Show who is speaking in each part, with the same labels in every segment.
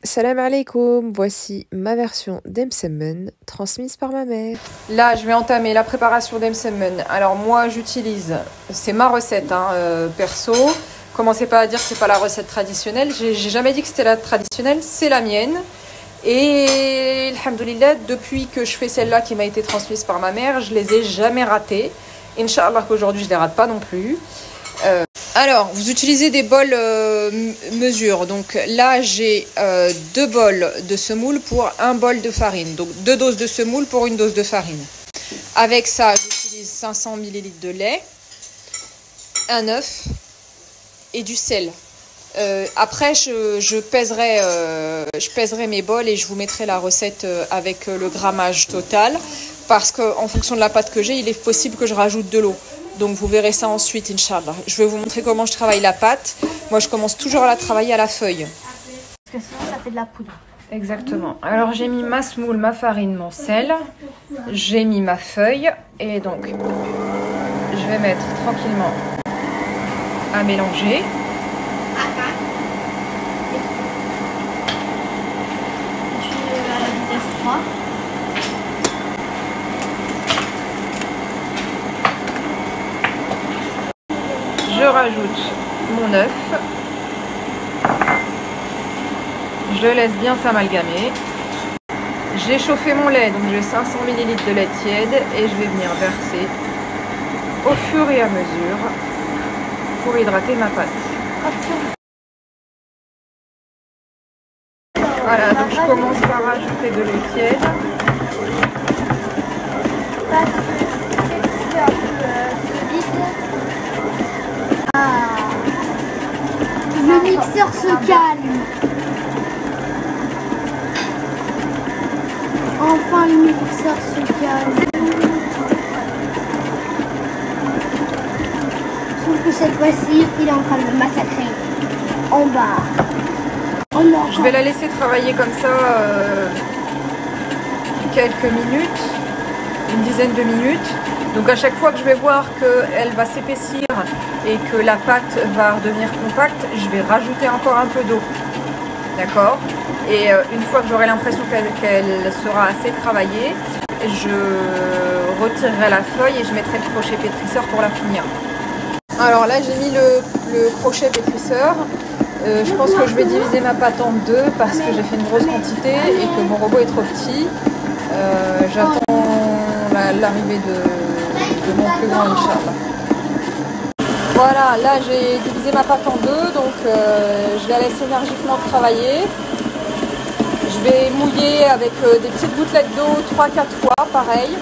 Speaker 1: Salam alaikum, voici ma version d'Emsemen transmise par ma mère.
Speaker 2: Là, je vais entamer la préparation d'Emsemen. Alors moi, j'utilise, c'est ma recette perso. Commencez pas à dire que c'est pas la recette traditionnelle. J'ai jamais dit que c'était la traditionnelle, c'est la mienne. Et alhamdoulilah, depuis que je fais celle-là qui m'a été transmise par ma mère, je les ai jamais ratées. Inch'Allah qu'aujourd'hui je les rate pas non plus. Alors, vous utilisez des bols mesure. Donc là, j'ai 2 bols de semoule pour 1 bol de farine. Donc 2 doses de semoule pour 1 dose de farine. Avec ça, j'utilise 500 ml de lait, un œuf et du sel. Après, je pèserai mes bols et je vous mettrai la recette avec le grammage total. Parce qu'en fonction de la pâte que j'ai, il est possible que je rajoute de l'eau. Donc vous verrez ça ensuite, Inch'Allah. Je vais vous montrer comment je travaille la pâte. Moi, je commence toujours à la travailler à la feuille.
Speaker 3: Parce que sinon, ça fait de la poudre.
Speaker 2: Exactement. Alors, j'ai mis ma semoule, ma farine, mon sel. J'ai mis ma feuille. Et donc, je vais mettre tranquillement à mélanger.
Speaker 3: Tu à la vitesse 3.
Speaker 2: Je rajoute mon œuf. Je laisse bien s'amalgamer. J'ai chauffé mon lait, donc j'ai 500 ml de lait tiède et je vais venir verser au fur et à mesure pour hydrater ma pâte. Voilà, donc je commence par rajouter de l'eau tiède.
Speaker 3: Parce que c'est un peu solide. Ah. Le mixeur se calme. Enfin, le mixeur se calme. Sauf que cette fois-ci, il est en train de me massacrer. En bas.
Speaker 2: Je vais la laisser travailler comme ça quelques minutes, une dizaine de minutes. Donc à chaque fois que je vais voir qu'elle va s'épaissir et que la pâte va redevenir compacte, je vais rajouter encore un peu d'eau. D'accord? Et une fois que j'aurai l'impression qu'elle sera assez travaillée, je retirerai la feuille et je mettrai le crochet pétrisseur pour la finir. Alors là, j'ai mis le crochet pétrisseur. Je pense que je vais diviser ma pâte en 2 parce que j'ai fait une grosse quantité et que mon robot est trop petit. J'attends l'arrivée de mon plus grand, Inch'Allah. Voilà, là j'ai divisé ma pâte en 2, donc je la laisse énergiquement travailler. Je vais mouiller avec des petites gouttelettes d'eau 3-4 fois, pareil,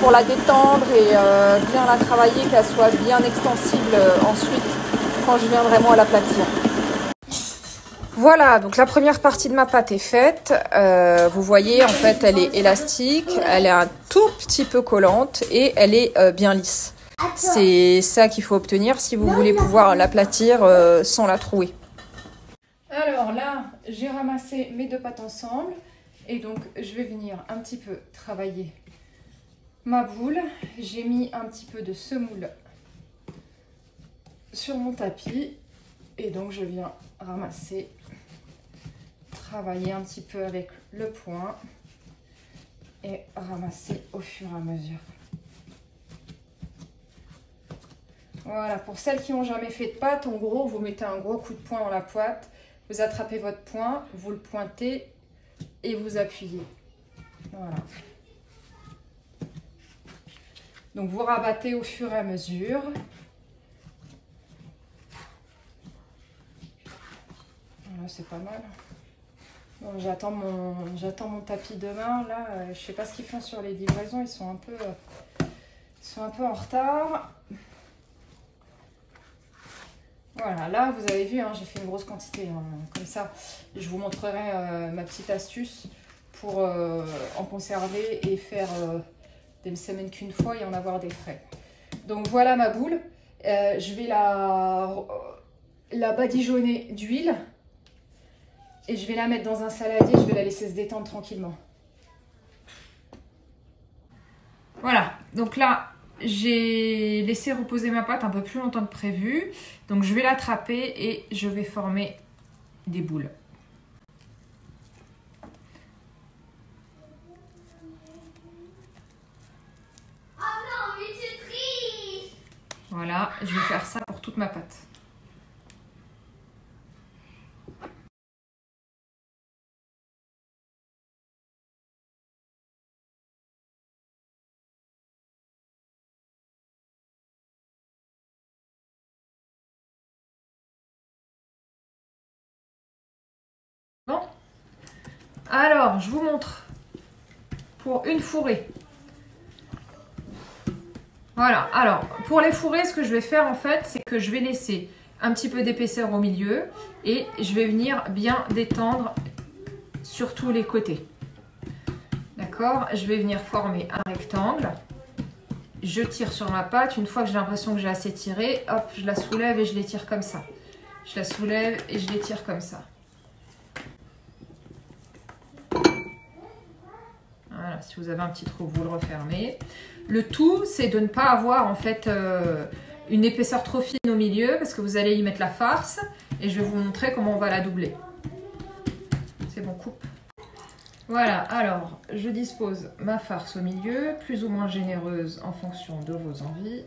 Speaker 2: pour la détendre et bien la travailler, qu'elle soit bien extensible ensuite quand je viendrai moi l'aplatir. Voilà, donc la première partie de ma pâte est faite. Vous voyez, en fait, elle est élastique, elle est un tout petit peu collante et elle est bien lisse. C'est ça qu'il faut obtenir si vous voulez pouvoir l'aplatir sans la trouer. Alors là, j'ai ramassé mes 2 pâtes ensemble et donc je vais venir un petit peu travailler ma boule. J'ai mis un petit peu de semoule sur mon tapis et donc je viens ramasser, travailler un petit peu avec le poing et ramasser au fur et à mesure. Voilà, pour celles qui n'ont jamais fait de pâte, en gros, vous mettez un gros coup de poing dans la pâte, vous attrapez votre poing, vous le pointez et vous appuyez. Voilà. Donc vous rabattez au fur et à mesure. Voilà, c'est pas mal. Bon, j'attends mon tapis demain. Là, je sais pas ce qu'ils font sur les livraisons, ils sont un peu en retard. Voilà, là vous avez vu, hein, j'ai fait une grosse quantité, hein, comme ça. Je vous montrerai ma petite astuce pour en conserver et faire des semaines qu'une fois et en avoir des frais. Donc voilà ma boule. Je vais la badigeonner d'huile et je vais la mettre dans un saladier. Je vais la laisser se détendre tranquillement. Voilà, donc là j'ai laissé reposer ma pâte un peu plus longtemps que prévu. Donc je vais l'attraper et je vais former des boules. et je vais faire ça pour toute ma pâte. Bon, alors je vous montre pour une fourrée. Voilà, alors pour les fourrées, ce que je vais faire en fait, c'est que je vais laisser un petit peu d'épaisseur au milieu et je vais venir bien détendre sur tous les côtés. D'accord, je vais venir former un rectangle. Je tire sur ma pâte. Une fois que j'ai l'impression que j'ai assez tiré, hop, je la soulève et je l'étire comme ça. Je la soulève et je l'étire comme ça. Voilà, si vous avez un petit trou, vous le refermez. Le tout, c'est de ne pas avoir en fait une épaisseur trop fine au milieu parce que vous allez y mettre la farce et je vais vous montrer comment on va la doubler. C'est bon, coupe. Voilà, alors je dispose ma farce au milieu, plus ou moins généreuse en fonction de vos envies.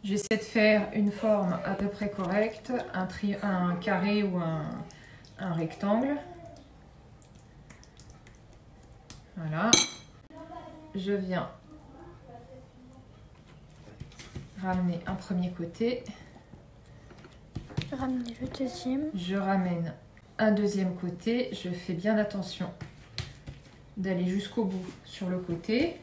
Speaker 2: J'essaie de faire une forme à peu près correcte, un carré ou un rectangle. Voilà, je viens ramener un premier côté.
Speaker 3: Ramener le deuxième.
Speaker 2: Je ramène un deuxième côté. Je fais bien attention d'aller jusqu'au bout sur le côté.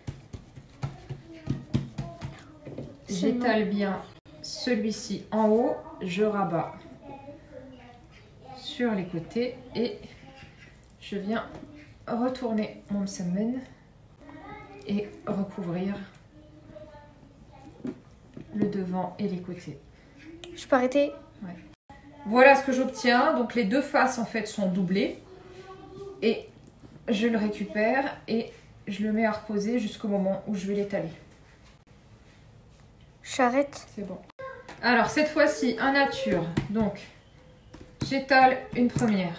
Speaker 2: J'étale bien celui-ci en haut. Je rabats sur les côtés et je viens retourner mon msemen et recouvrir le devant et les côtés.
Speaker 3: Je peux arrêter?
Speaker 2: Ouais. Voilà ce que j'obtiens. Donc les deux faces en fait sont doublées et je le récupère et je le mets à reposer jusqu'au moment où je vais l'étaler.
Speaker 3: J'arrête.
Speaker 2: C'est bon. Alors cette fois-ci en nature. Donc j'étale une première.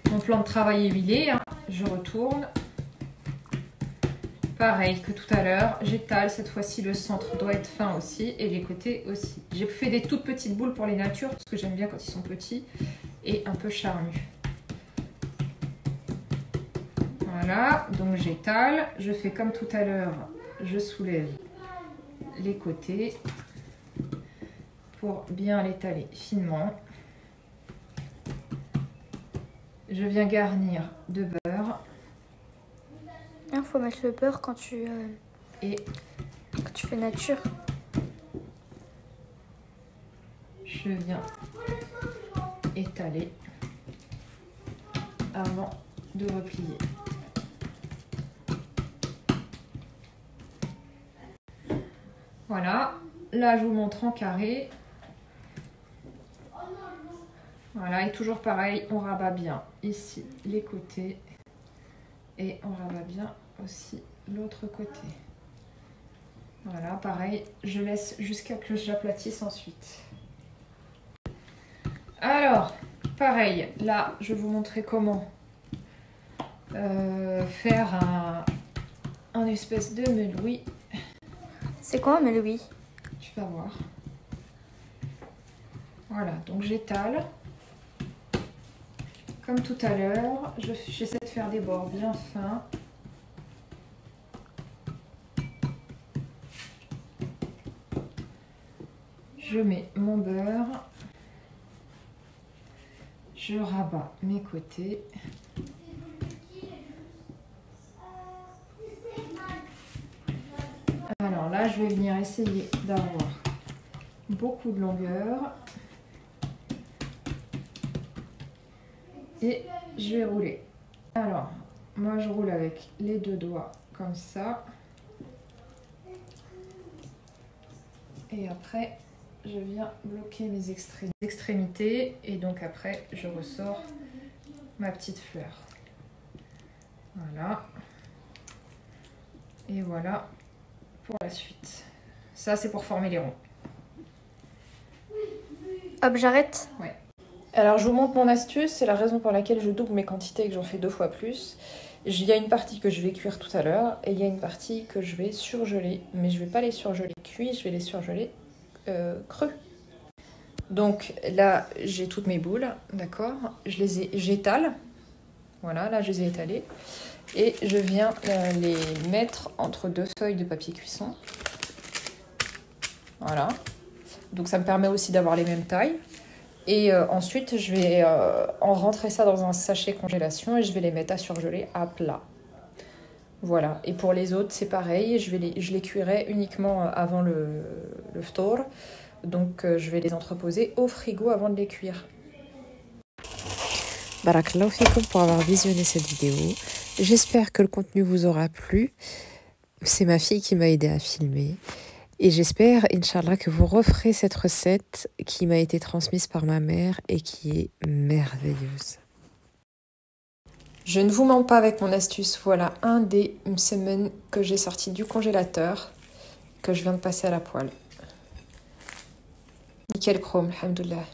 Speaker 2: Mon plan de travail est huilé, hein. Je retourne. Pareil que tout à l'heure, j'étale. Cette fois-ci, le centre doit être fin aussi et les côtés aussi. J'ai fait des toutes petites boules pour les natures parce que j'aime bien quand ils sont petits et un peu charnus. Voilà, donc j'étale. Je fais comme tout à l'heure, je soulève les côtés pour bien l'étaler finement. Je viens garnir de beurre.
Speaker 3: Il faut mettre le beurre quand tu fais nature.
Speaker 2: Je viens étaler avant de replier. Voilà, là je vous montre en carré. Voilà, et toujours pareil, on rabat bien ici les côtés et on rabat bien aussi l'autre côté. Voilà, pareil, je laisse jusqu'à ce que j'aplatisse ensuite. Alors, pareil, là, je vais vous montrer comment faire un espèce de meloui.
Speaker 3: C'est quoi un meloui?
Speaker 2: Tu vas voir. Voilà, donc j'étale. Comme tout à l'heure, j'essaie de faire des bords bien fins. Je mets mon beurre. Je rabats mes côtés. Alors là, je vais venir essayer d'avoir beaucoup de longueur. Et je vais rouler. Alors, moi je roule avec les deux doigts comme ça. Et après, je viens bloquer mes extrémités. Et donc après, je ressors ma petite fleur. Voilà. Et voilà pour la suite. Ça, c'est pour former les ronds.
Speaker 3: Hop, j'arrête.
Speaker 2: Ouais.
Speaker 1: Alors je vous montre mon astuce, c'est la raison pour laquelle je double mes quantités et que j'en fais 2 fois plus.
Speaker 2: Il y a une partie que je vais cuire tout à l'heure et il y a une partie que je vais surgeler. Mais je ne vais pas les surgeler cuits, je vais les surgeler creux. Donc là, j'ai toutes mes boules, d'accord? J'étale. Voilà, là, je les ai étalées. Et je viens les mettre entre deux feuilles de papier cuisson. Voilà. Donc ça me permet aussi d'avoir les mêmes tailles. Et ensuite, je vais en rentrer ça dans un sachet congélation et je vais les mettre à surgeler à plat. Voilà. Et pour les autres, c'est pareil. Je les cuirai uniquement avant le ftour. Donc je vais les entreposer au frigo avant de les cuire.
Speaker 1: Barakallahu fikum pour avoir visionné cette vidéo. J'espère que le contenu vous aura plu. C'est ma fille qui m'a aidé à filmer. Et j'espère, Inch'Allah, que vous referez cette recette qui m'a été transmise par ma mère et qui est merveilleuse.
Speaker 2: Je ne vous mens pas avec mon astuce. Voilà un des msemen que j'ai sorti du congélateur, que je viens de passer à la poêle. Nickel chrome, alhamdoulilah.